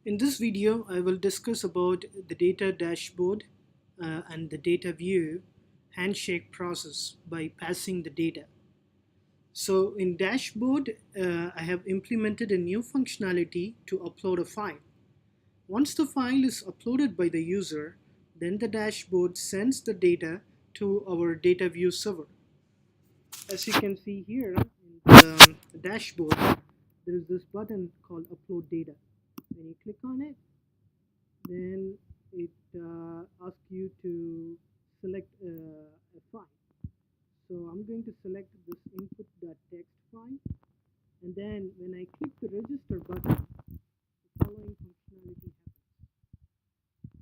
In this video, I will discuss about the data dashboard and the data view handshake process by passing the data. So in dashboard, I have implemented a new functionality to upload a file. Once the file is uploaded by the user, then the dashboard sends the data to our data view server. As you can see here in the dashboard, there is this button called upload data. When you click on it, then it asks you to select a file. So I'm going to select this input.txt file, and then when I click the register button, the following functionality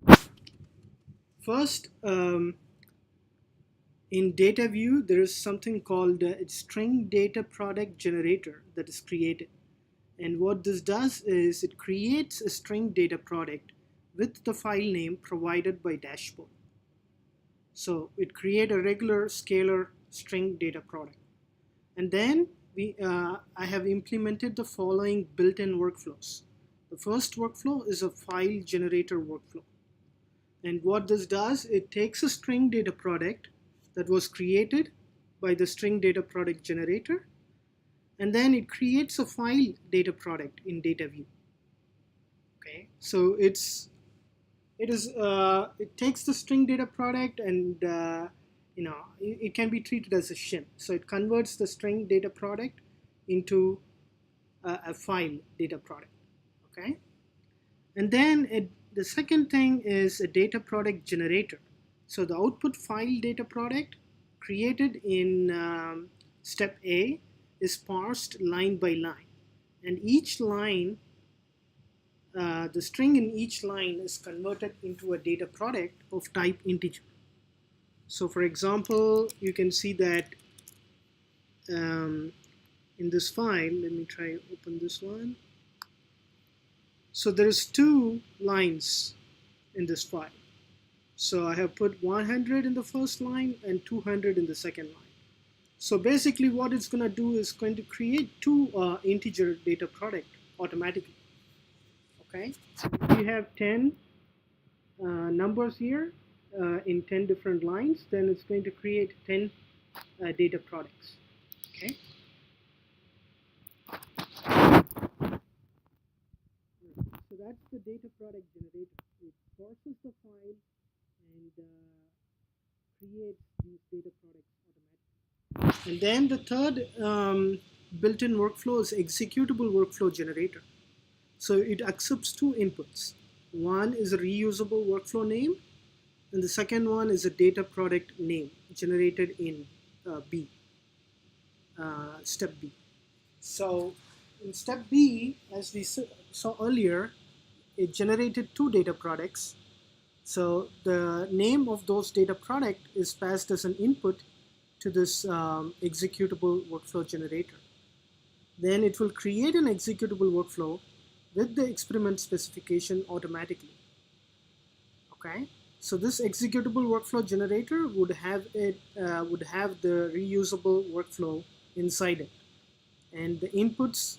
happens. First, in data view, there is something called a string data product generator that is created. And what this does is it creates a string data product with the file name provided by dashboard. So it creates a regular scalar string data product. And then I have implemented the following built-in workflows. The first workflow is a file generator workflow. And what this does, it takes a string data product that was created by the string data product generator, and then it creates a file data product in data view. Okay, so it takes the string data product and it can be treated as a shim. So it converts the string data product into a file data product. Okay, and then the second thing is a data product generator. So the output file data product created in step A is parsed line by line, and each line, the string in each line is converted into a data product of type integer. So for example, you can see that in this file, let me try open this one. So there's two lines in this file. So I have put 100 in the first line and 200 in the second line. So basically what it's going to do is going to create two integer data product automatically. Okay, so if you have 10 numbers here in 10 different lines, then it's going to create 10 data products. Okay. So that's the data product generator. It parses the file and creates these data products automatically. And then the third built-in workflow is executable workflow generator. So it accepts two inputs. One is a reusable workflow name, and the second one is a data product name generated in step B. So in step B, as we saw earlier, it generated two data products. So the name of those data product is passed as an input to this executable workflow generator. Then it will create an executable workflow with the experiment specification automatically. Okay, so this executable workflow generator would have the reusable workflow inside it, and the inputs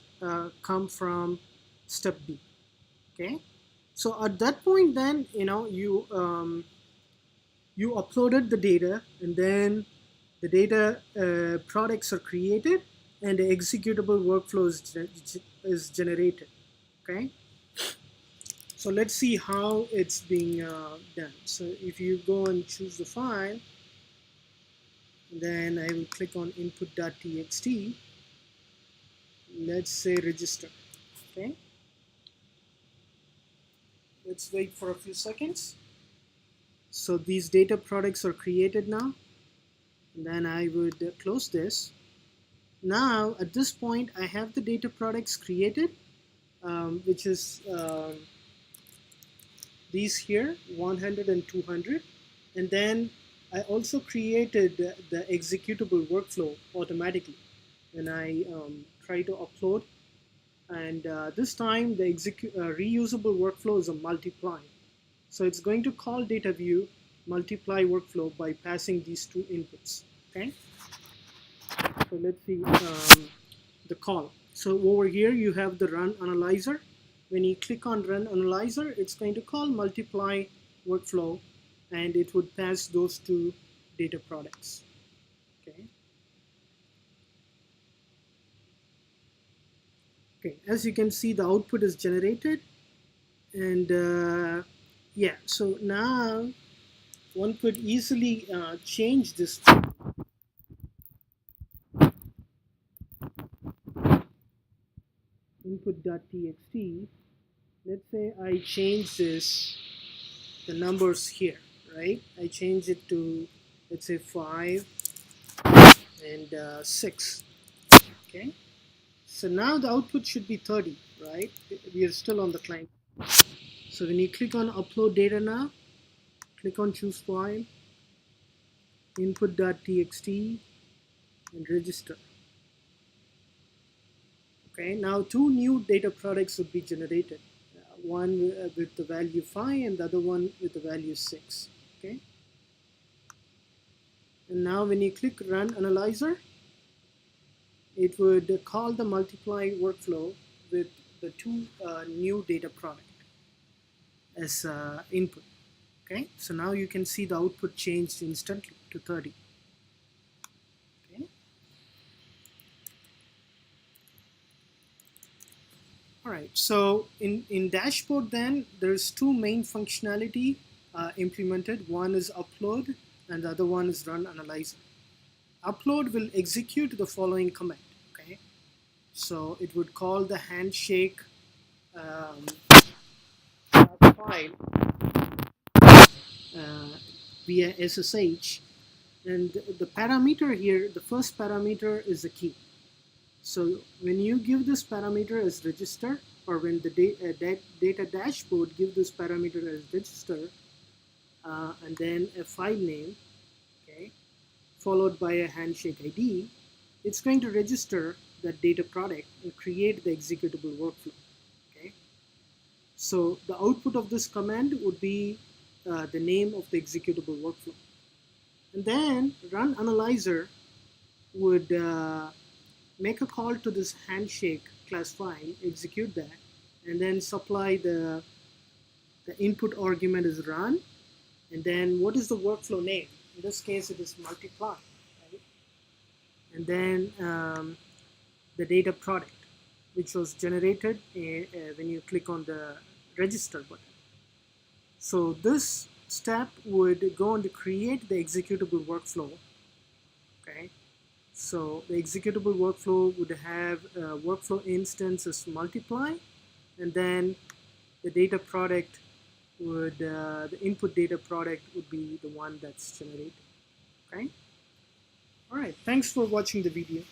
come from step B. Okay, so at that point, then you uploaded the data, and then the data products are created, and the executable workflow is generated. Okay, so let's see how it's being done. So if you go and choose the file, then I will click on input.txt. Let's say register. Okay, let's wait for a few seconds. So these data products are created now, and then I would close this. Now at this point, I have the data products created, which is these here, 100 and 200, and then I also created the executable workflow automatically when I try to upload, and this time the reusable workflow is a multiply. So it's going to call data view multiply workflow by passing these two inputs. Okay, so let's see the call. So over here you have the run analyzer, when you click on Run Analyzer, it's going to call multiply workflow, and it would pass those two data products. Okay. Okay, as you can see, the output is generated, and yeah, so now one could easily change this input.txt. Let's say I change this, the numbers here, right? I change it to, let's say, 5 and 6. Okay, so now the output should be 30, right? We are still on the client. So when you click on upload data now, click on choose file, input.txt, and register. Okay, now two new data products would be generated. One with the value 5 and the other one with the value 6. Okay, and now when you click Run Analyzer, it would call the multiply workflow with the two new data product as input. Okay, so now you can see the output changed instantly to 30. Okay. All right, so in dashboard then there's two main functionality implemented. One is upload and the other one is Run Analyzer. Upload will execute the following command. Okay, so it would call the handshake file via SSH, and the parameter here, the first parameter is the key. So when you give this parameter as register, or when the data dashboard give this parameter as register, and then a file name, okay, followed by a handshake ID, it's going to register that data product and create the executable workflow. Okay, so the output of this command would be the name of the executable workflow, and then Run Analyzer would make a call to this handshake class file, execute that, and then supply the input argument is run, and then what is the workflow name? In this case, it is multiply, right? And then the data product, which was generated when you click on the register button. So this step would go on to create the executable workflow. Okay, so the executable workflow would have a workflow instance as multiply, and then the data product would, the input data product would be the one that's generated. Okay. All right. Thanks for watching the video.